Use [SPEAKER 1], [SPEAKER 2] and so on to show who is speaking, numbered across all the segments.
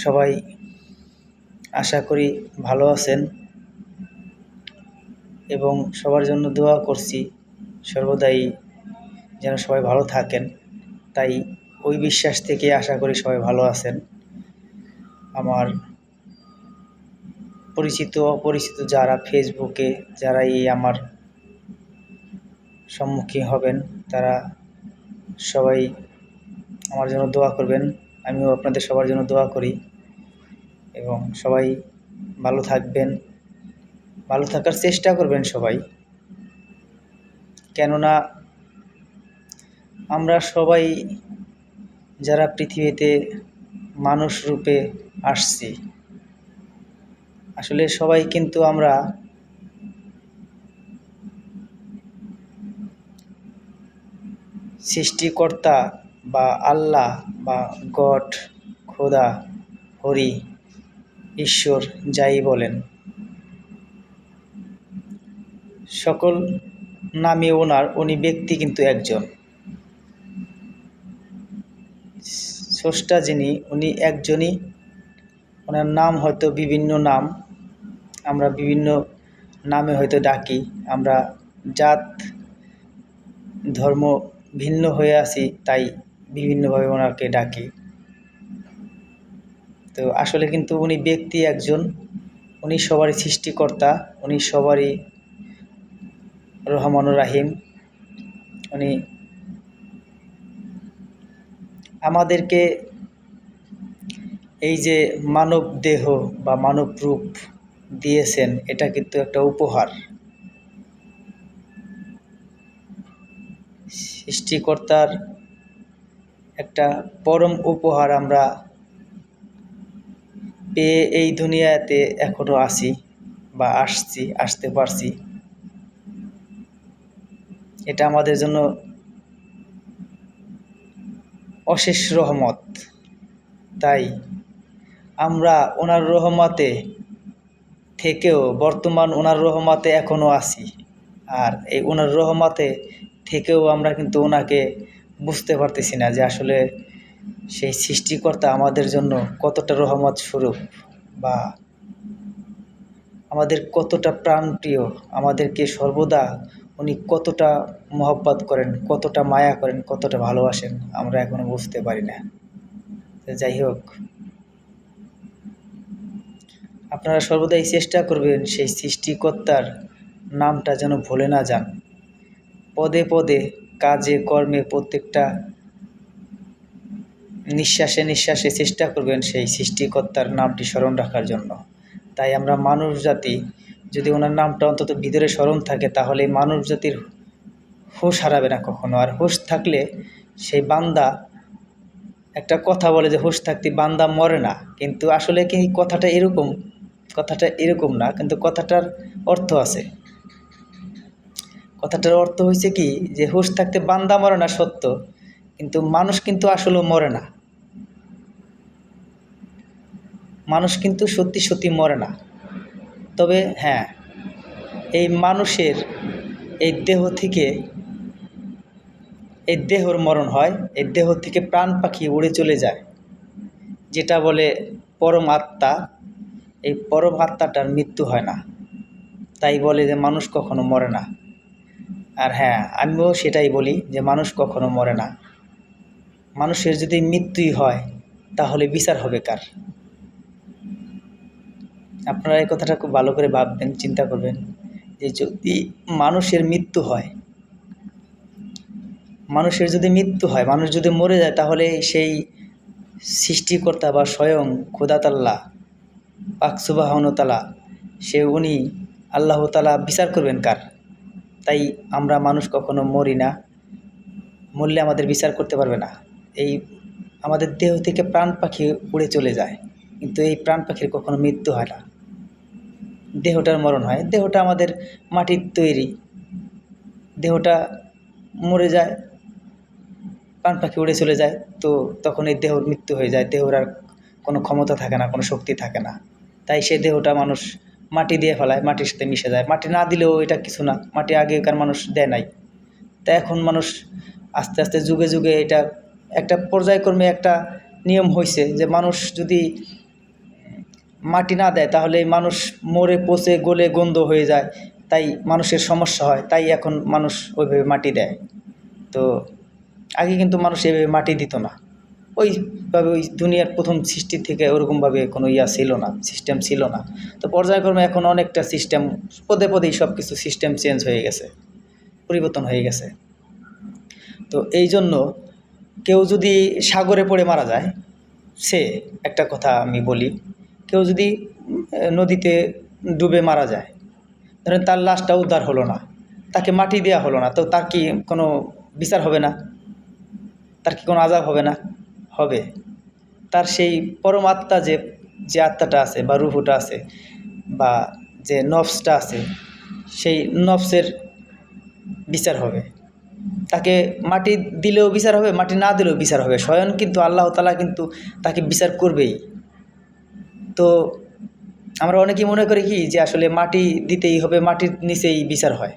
[SPEAKER 1] সবাই আশা করি ভালো আছেন এবং সবার জন্য দোয়া করছি সর্বদাই যেন সবাই ভালো থাকেন। তাই ওই বিশ্বাস থেকে আশা করি সবাই ভালো আছেন। আমার পরিচিত অপরিচিত যারা ফেসবুকে যারা আমার সম্মুখীন হবেন তারা সবাই আমার জন্য দোয়া করবেন। আমিও আপনাদের সবার জন্য দোয়া করি এবং সবাই ভালো থাকবেন, ভালো থাকার চেষ্টা করবেন সবাই। কেননা আমরা সবাই যারা পৃথিবীতে মানুষ রূপে আসছি, আসলে সবাই কিন্তু আমরা সৃষ্টিকর্তা বা আল্লাহ বা গড, খোদা, হরি, ঈশ্বর যাই বলেন, সকল নামে উনি ব্যক্তি কিন্তু একজন। স্রষ্টা যিনি উনি একজনই। ওনার নাম হয়তো বিভিন্ন নাম, আমরা বিভিন্ন নামে হয়তো ডাকি, আমরা জাত ধর্ম ভিন্ন হয়ে আছি তাই বিভিন্নভাবে ওনাকে ডাকি। তো আসলে কিন্তু উনি ব্যক্তি একজন, উনি সবারই সৃষ্টিকর্তা, উনি সবারই রহমানুর রাহিম। উনি আমাদেরকে এই যে মানব দেহ বা মানব রূপ দিয়েছেন, এটা কিন্তু একটা উপহার। সৃষ্টিকর্তার একটা পরম উপহার আমরা পেয়ে এই দুনিয়াতে এখনো আছি বা আসতে পারছি। এটা আমাদের জন্য অশেষ রহমত। তাই আমরা ওনার রহমতে থেকেও বর্তমান ওনার রহমতে এখনও আছি। আর এই ওনার রহমতে থেকেও আমরা কিন্তু ওনাকে বুঝতে পারতেছি না যে আসলে সেই সৃষ্টিকর্তা আমাদের জন্য কতটা রহমত স্বরূপ বা আমাদের কতটা প্রাণপ্রিয়, আমাদেরকে সর্বদা উনি কতটা মহব্বত করেন, কতটা মায়া করেন, কতটা ভালোবাসেন, আমরা এখনও বুঝতে পারি না। যাই হোক, আপনারা সর্বদাই চেষ্টা করবেন সেই সৃষ্টিকর্তার নামটা যেন ভুলে না যান। পদে পদে, কাজে কর্মে, প্রত্যেকটা নিঃশ্বাসে নিঃশ্বাসে চেষ্টা করবেন সেই সৃষ্টিকর্তার নামটি স্মরণ রাখার জন্য। তাই আমরা মানুষ জাতি যদি ওনার নামটা অন্তত ভিতরে স্মরণ থাকে, তাহলে মানুষ জাতির হুঁশ হারাবে না কখনো। আর হুঁশ থাকলে সেই বান্দা, একটা কথা বলে যে হুঁশ থাকতে বান্দা মরে না, কিন্তু আসলে কি কথাটা এরকম না, কিন্তু কথাটার অর্থ আছে। কথাটার অর্থ হয়েছে কি, যে হুঁশ থাকতে বান্দা মরে না সত্য, কিন্তু মানুষ কিন্তু আসলে মরে না। মানুষ কিন্তু সত্যি সত্যি মরে না। তবে হ্যাঁ, এই মানুষের এই দেহ থেকে, এই দেহর মরণ হয়, এই দেহ থেকে প্রাণ পাখি উড়ে চলে যায়, যেটা বলে পরম আত্মা। এই পরম আত্মাটার মৃত্যু হয় না, তাই বলে যে মানুষ কখনো মরে না। আর হ্যাঁ, আমিও সেটাই বলি যে মানুষ কখনো মরে না। মানুষের যদি মৃত্যুই হয় তাহলে বিচার হবে কার? আপনারা এই কথাটা খুব ভালো করে ভাববেন, চিন্তা করবেন যে যদি মানুষের মৃত্যু হয়, মানুষ যদি মরে যায়, তাহলে সেই সৃষ্টিকর্তা বা স্বয়ং খোদা তাআলা, পাক সুবহানাহু তাআলা, উনি আল্লাহ তাআলা বিচার করবেন কার? তাই আমরা মানুষ কখনো মরি না, মরলে আমাদের বিচার করতে পারবে না। এই আমাদের দেহ থেকে প্রাণ পাখি উড়ে চলে যায়, কিন্তু এই প্রাণ পাখির কখনো মৃত্যু হয় না, দেহটার মরণ হয়। দেহটা আমাদের মাটির তৈরি, দেহটা মরে যায়, প্রাণ পাখি উড়ে চলে যায়, তো তখন এই দেহর মৃত্যু হয়ে যায়, দেহর আর কোনো ক্ষমতা থাকে না, কোনো শক্তি থাকে না। তাই সেই দেহটা মানুষ মাটি দিয়ে ফেলায়, মাটির সাথে মিশে যায়। মাটি না দিলেও এটা কিছু না, মাটি আগেকার মানুষ দেয় নাই। তাই এখন মানুষ আস্তে আস্তে যুগে যুগে এটা একটা পর্যায়ক্রমে একটা নিয়ম হয়েছে যে মানুষ যদি মাটি না দেয় তাহলে মানুষ মরে পচে গলে গন্ধ হয়ে যায়, তাই মানুষের সমস্যা হয়, তাই এখন মানুষ ওইভাবে মাটি দেয়। তো আগে কিন্তু মানুষ এভাবে মাটি দিত না, ওইভাবে ওই দুনিয়ার প্রথম সৃষ্টি থেকে ওরকমভাবে কোনো ছিল না, সিস্টেম ছিল না। তো পর্যায়ক্রমে এখন অনেকটা সিস্টেম, পদে পদেই সব কিছু সিস্টেম চেঞ্জ হয়ে গেছে, পরিবর্তন হয়ে গেছে। তো এই জন্য কেউ যদি সাগরে পড়ে মারা যায়, সে একটা কথা আমি বলি, কেউ যদি নদীতে ডুবে মারা যায়, ধরেন তার লাশটা উদ্ধার হলো না, তাকে মাটি দেওয়া হলো না, তো তার কি কোনো বিচার হবে না? তার কি কোনো আযাব হবে না? হবে। তার সেই পরমাত্মা যে যে আত্মাটা আছে বা রুহুটা আছে বা যে নফসটা আছে, সেই নফসের বিচার হবে। তাকে মাটি দিলেও বিচার হবে, মাটি না দিলেও বিচার হবে। স্বয়ং কিন্তু আল্লাহ তাআলা কিন্তু তাকে বিচার করবেই। তো আমরা অনেকেই মনে করি কি যে আসলে মাটি দিতেই হবে, মাটির নিচেই বিচার হয়,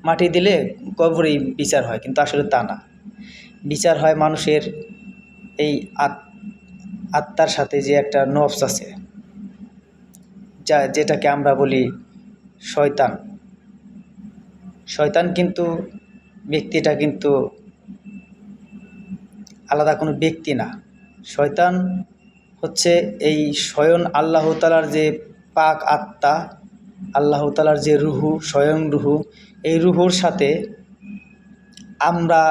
[SPEAKER 1] মাটি দিলে কবরেই বিচার হয়, কিন্তু আসলে তা না। বিচার হয় মানুষের এই আত্মার সাথে যে একটা নফস আছে, যেটাকে আমরা বলি শয়তান। শয়তান কিন্তু ব্যক্তিটা কিন্তু আলাদা কোনো ব্যক্তি না। শয়তান হচ্ছে এই স্বয়ং আল্লাহ তাআলার যে পাক আত্মা, আল্লাহ তাআলার যে রুহু, স্বয়ং রুহু, এই রুহুর সাথে আমরা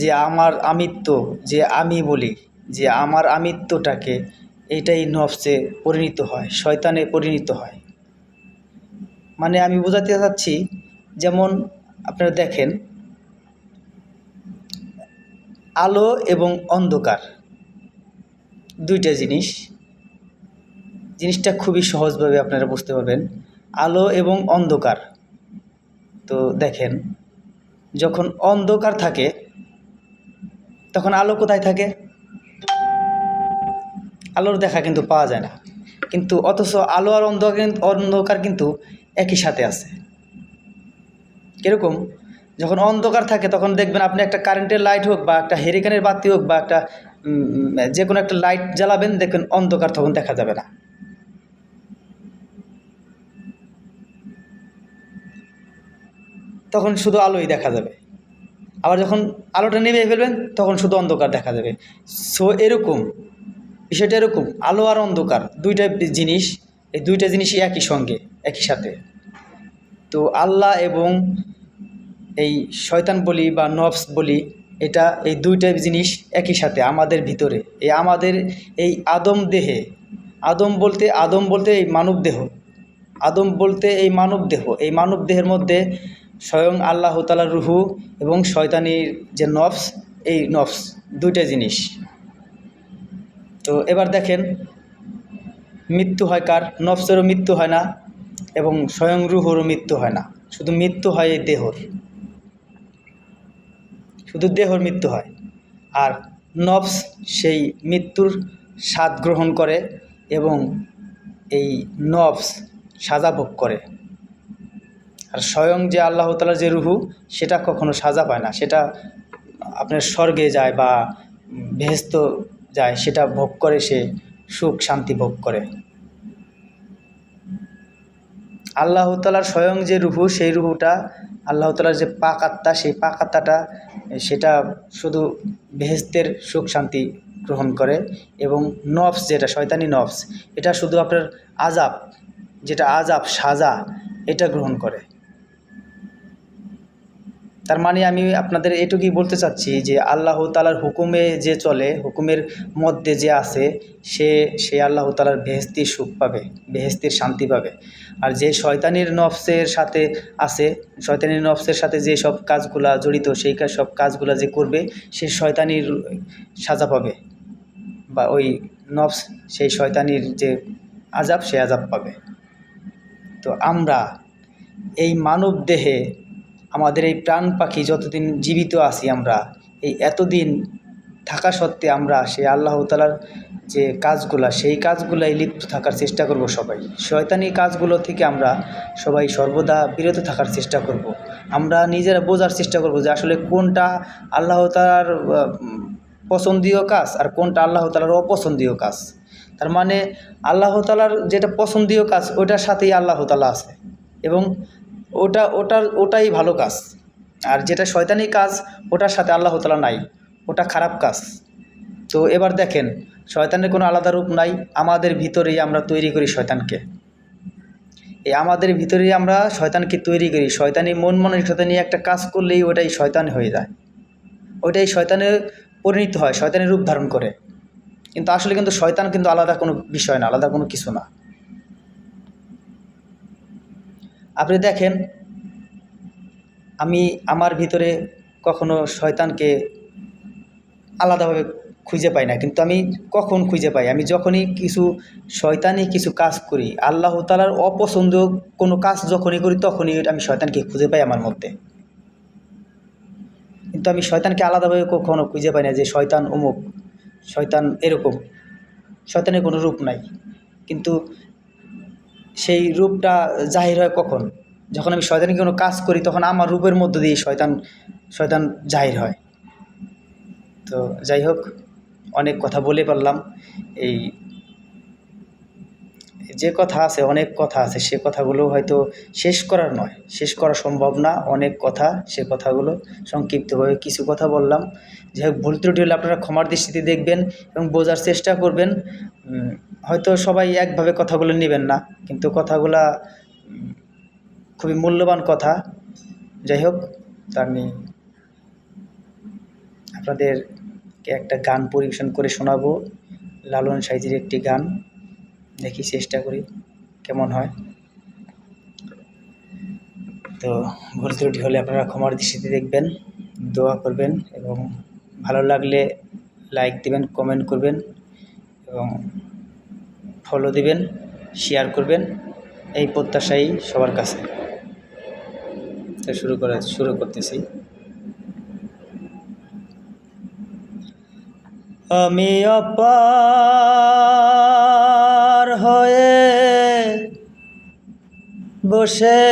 [SPEAKER 1] যে আমার আমিত্ব, যে আমি বলি, যে আমার আমিত্বটাকে, এইটাই নফসে পরিণত হয়, শয়তানে পরিণত হয়। মানে আমি বোঝাতে চাচ্ছি, যেমন আপনারা দেখেন আলো এবং অন্ধকার দুইটা জিনিসটা খুবই সহজভাবে আপনারা বুঝতে পারবেন। আলো এবং অন্ধকার, তো দেখেন যখন অন্ধকার থাকে তখন আলো কোথায় থাকে? আলোর দেখা কিন্তু পাওয়া যায় না, কিন্তু অথচ আলো আর অন্ধকার কিন্তু একই সাথে আছে। কীরকম? যখন অন্ধকার থাকে তখন দেখবেন আপনি একটা কারেন্টের লাইট হোক বা একটা হেরিকেনের বাতি হোক বা একটা যে কোনো একটা লাইট জ্বালাবেন, দেখবেন অন্ধকার তখন দেখা যাবে না। তখন শুধু আলোই দেখা যাবে। আবার যখন আলোটা নিভিয়ে ফেলবেন তখন শুধু অন্ধকার দেখা যাবে। সো এরকম বিষয়টা এরকম, আলো আর অন্ধকার দুইটা জিনিস, এই দুইটা জিনিসই একই সঙ্গে, একই সাথে। তো আল্লাহ এবং এই শয়তান বলি বা নফস বলি, এটা এই দুইটা জিনিস একই সাথে আমাদের ভিতরে, এই আমাদের এই আদম দেহে, আদম বলতে এই মানব দেহ, আদম বলতে এই মানব দেহ, এই মানব দেহের মধ্যে স্বয়ং আল্লাহ তাআলার রুহু এবং শয়তানির যে নফস, এই নফস দুইটা জিনিস। তো এবার দেখেন মৃত্যু হয় কার? নফসেরও মৃত্যু হয় না এবং স্বয়ং রুহুরও মৃত্যু হয় না, শুধু মৃত্যু হয় এই দেহর, শুধু দেহর মৃত্যু হয়। আর নফস সেই মৃত্যুর স্বাদ গ্রহণ করে এবং এই নফস সাজা ভোগ করে। আর স্বয়ং যে আল্লাহ তাআলার যে রুহু, সেটা কখনো সাজা পায় না, সেটা আপনার স্বর্গে যায় বা বেহেশত যায়, সেটা ভোগ করে, সে সুখ শান্তি ভোগ করে। আল্লাহ তাআলার স্বয়ং যে রুহু, সেই রুহুটা আল্লাহ তাআলার যে পাক আত্মা, সেই পাক আত্মাটা সেটা শুধু বেহেশতের সুখ শান্তি গ্রহণ করে এবং নফস যেটা শয়তানি নফস, এটা শুধু আপনার আযাব, যেটা আযাব সাজা, এটা গ্রহণ করে। তার মানে আমি আপনাদের এটুকুই বলতে চাচ্ছি যে আল্লাহ তাআলার হুকুমে যে চলে, হুকুমের মধ্যে যে আছে, সে আল্লাহ তাআলার বেহেশতির সুখ পাবে, বেহেশতির শান্তি পাবে। আর যে শয়তানির নফসের সাথে আছে, শয়তানির নফসের সাথে যে সব কাজগুলা জড়িত, সেই সব কাজগুলা যে করবে, সে শয়তানির সাজা পাবে, বা ওই নফস সেই শয়তানির যে আযাব, সে আযাব পাবে। তো আমরা এই মানব দেহে, আমাদের এই প্রাণ পাখি যতদিন জীবিত আছি, আমরা এই এতদিন থাকা সত্ত্বে আমরা সেই আল্লাহ তাআলার যে কাজগুলা, সেই কাজগুলাই লিপ্ত থাকার চেষ্টা করব সবাই। শয়তানি কাজগুলো থেকে আমরা সবাই সর্বদা বিরত থাকার চেষ্টা করব। আমরা নিজেরা বোঝার চেষ্টা করব যে আসলে কোনটা আল্লাহ তাআলার পছন্দীয় কাজ আর কোনটা আল্লাহ তাআলার অপছন্দীয় কাজ। তার মানে আল্লাহ তাআলার যেটা পছন্দীয় কাজ ওটার সাথেই আল্লাহ তাআলা আছে এবং ওটাই ভালো কাজ। আর যেটা শয়তানি কাজ ওটার সাথে আল্লাহ তাআলা নাই, ওটা খারাপ কাজ। তো এবার দেখেন, শয়তানের কোনো আলাদা রূপ নাই, আমাদের ভিতরেই আমরা তৈরি করি শয়তানকে। এই আমাদের ভিতরেই আমরা শয়তানকে তৈরি করি। শয়তানি মন মানসিকতা নিয়ে একটা কাজ করলেই ওটাই শয়তান হয়ে যায়, ওইটাই শয়তানে পরিণত হয়, শয়তানের রূপ ধারণ করে। কিন্তু আসলে কিন্তু শয়তান কিন্তু আলাদা কোনো বিষয় না, আলাদা কোনো কিছু না। আপনি দেখেন, আমি আমার ভিতরে কখনো শয়তানকে আলাদাভাবে খুঁজে পাই না, কিন্তু আমি কখন খুঁজে পাই? আমি যখনই শয়তানি কিছু কাজ করি, আল্লাহ তাআলার অপছন্দীয় কোনো কাজ যখনই করি, তখনই আমি শয়তানকে খুঁজে পাই আমার মধ্যে। কিন্তু আমি শয়তানকে আলাদাভাবে কখনো খুঁজে পাই না যে শয়তান অমুক, শয়তান এরকম। শয়তানের কোনো রূপ নাই, কিন্তু সেই রূপটা জাহির হয় কখন? যখন আমি শয়তানি কোনো কাজ করি, তখন আমার রূপের মধ্য দিয়ে শয়তান জাহির হয়। তো যাই হোক, অনেক কথা বলে পারলাম। এই যে কথা আছে, অনেক কথা আছে, সে কথাগুলো হয়তো শেষ করার নয়, শেষ করা সম্ভব না। অনেক কথা, সে কথাগুলো সংক্ষিপ্তভাবে কিছু কথা বললাম। যাই হোক, ভুল ত্রুটি হলে আপনারা ক্ষমার দৃষ্টিতে দেখবেন এবং বোঝার চেষ্টা করবেন। হয়তো সবাই একভাবে কথাগুলো নেবেন না, কিন্তু কথাগুলা খুবই মূল্যবান কথা। যাই হোক, তো আমি আপনাদেরকে একটা গান পরিবেশন করে শোনাবো, লালন সাইজির একটি গান। দেখি চেষ্টা করি কেমন হয়। তো ভুল ত্রুটি হলে আপনারা ক্ষমার দৃষ্টিতে দেখবেন, দোয়া করবেন এবং ভালো লাগলে লাইক দিবেন, কমেন্ট করবেন এবং ফলো দিবেন, শেয়ার করবেন, এই প্রত্যাশাই সবার কাছে। তো শুরু করতেছি। আমি অপার হয়ে বসে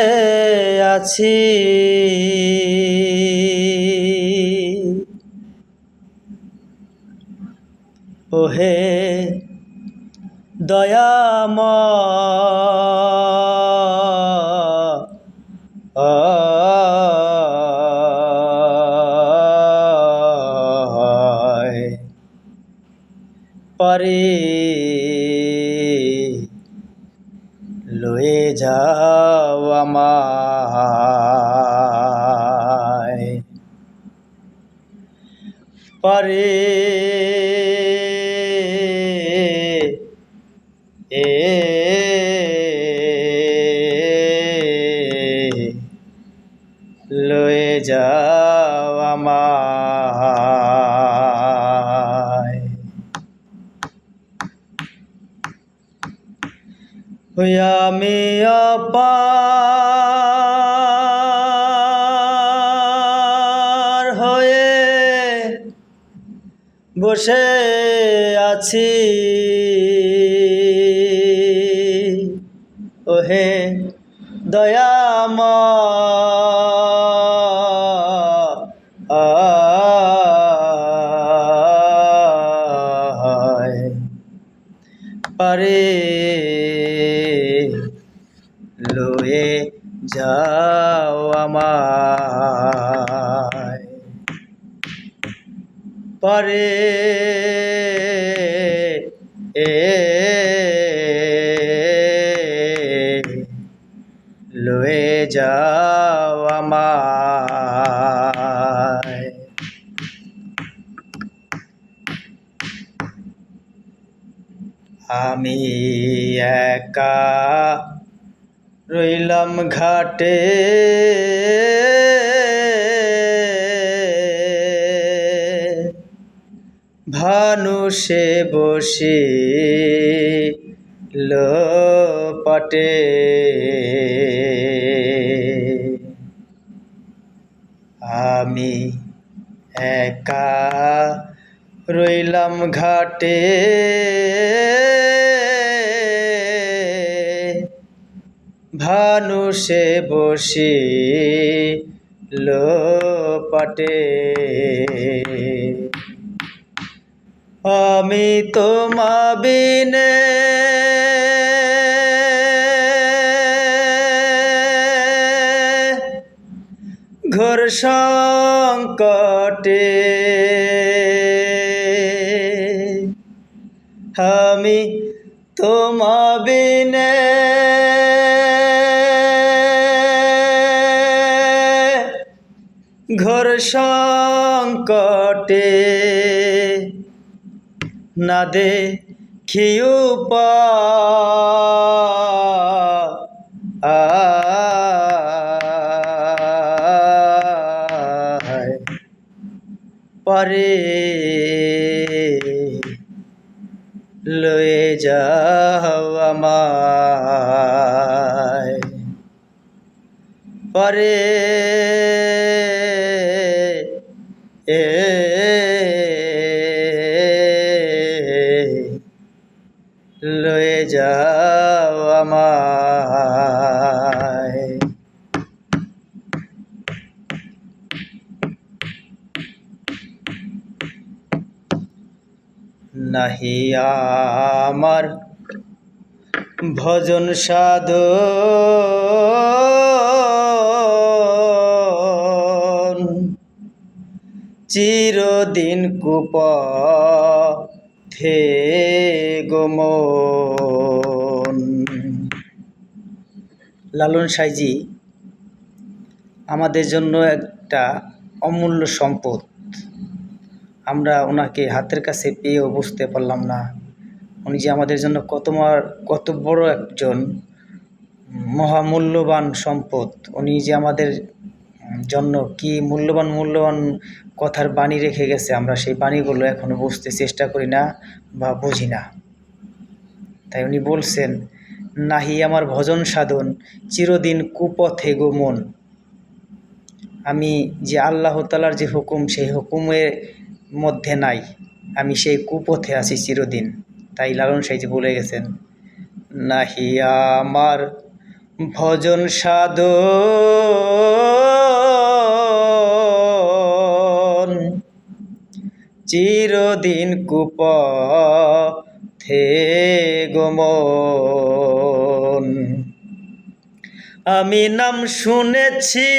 [SPEAKER 1] আছি, ওহে দয়াময়, পারে লয়ে যাও আমায়, পারে লয়ে যাও আমায়। আমি অপার হয়ে বসে আছি, ওহে দয়াময়, পারে লয়ে যাও আমায়, পারে লয়ে যাও আমায়। আমি একা রইলাম ঘাটে, ভানুষে বসে পাটে, আমি একা রইলাম ঘাটে, ভানুষে বসে পাটে, আমি তোমা বিনে ঘোর সংকটে আমি তোমা বিনে ঘোর সংকটে না দেখি উপায় পরে লয়ে যাও আমায় পরে লয়ে যাও আমায়। নাহি আমার ভজন সাধন চিরদিন কুপথে গমন। লালন সাঁইজি আমাদের জন্য একটা অমূল্য সম্পদ। আমরা ওনাকে হাতের কাছে পেয়েও বুঝতে পারলাম না উনি যে আমাদের জন্য কত বড় একজন মহামূল্যবান সম্পদ। উনি যে আমাদের জন্য কি মূল্যবান কথার বাণী রেখে গেছে, আমরা সেই বাণীগুলো এখনো বুঝতে চেষ্টা করি না বা বুঝি না। তাই উনি বলছেন, নাহি আমার ভজন সাধন চিরদিন কুপথে গমন। আমি যে আল্লাহ তাআলার যে হুকুম, সেই হুকুমের মধ্যে নাই, আমি সেই কুপথে আছি চিরদিন। তাই লালন সাঁইজি বলে গেছেন, নাহি আমার ভজন সাধন চিরদিন কুপথে গমন। আমি নাম শুনেছি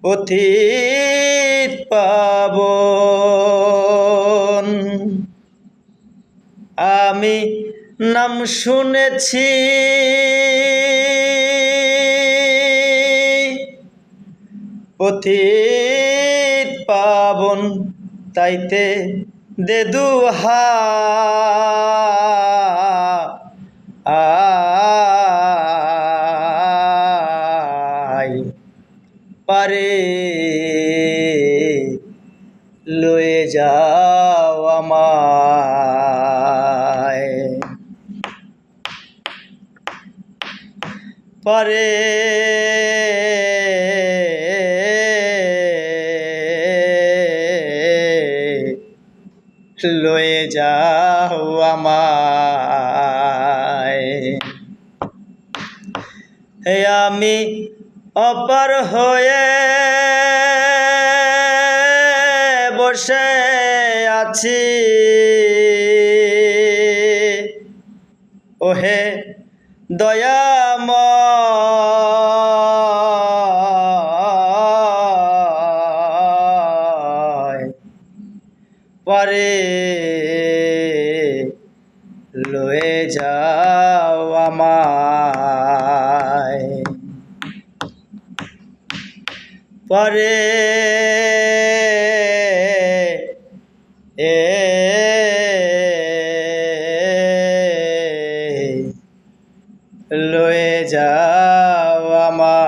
[SPEAKER 1] পথিক পাবন। আমি নাম শুনেছি পথিক পাবন, তাইতে দে দুহাই পারে লয়ে যাও আমায় পারে লয়ে যাও আমায়। হে আমি অপার হয়ে বসে আছি, ওহে দয়াময় পারে লয়ে যাও আমায় পারে লয়ে যাও আমায়।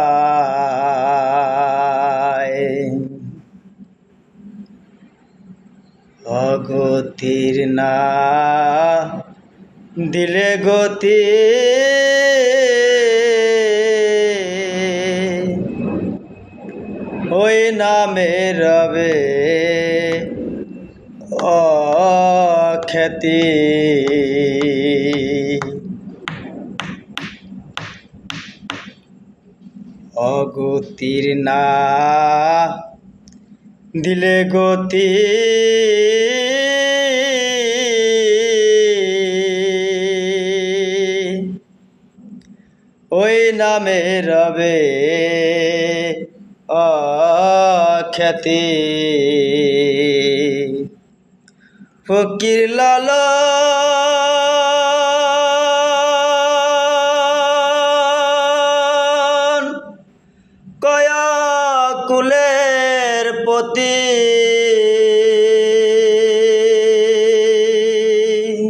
[SPEAKER 1] অগতির না দিলে গতি, ওই নামে রবে অখ্যাতি। অগতির না দিলে গতি ওই নামে রবে অখ্যাতি ফকির লালন কয়া কুলের পতি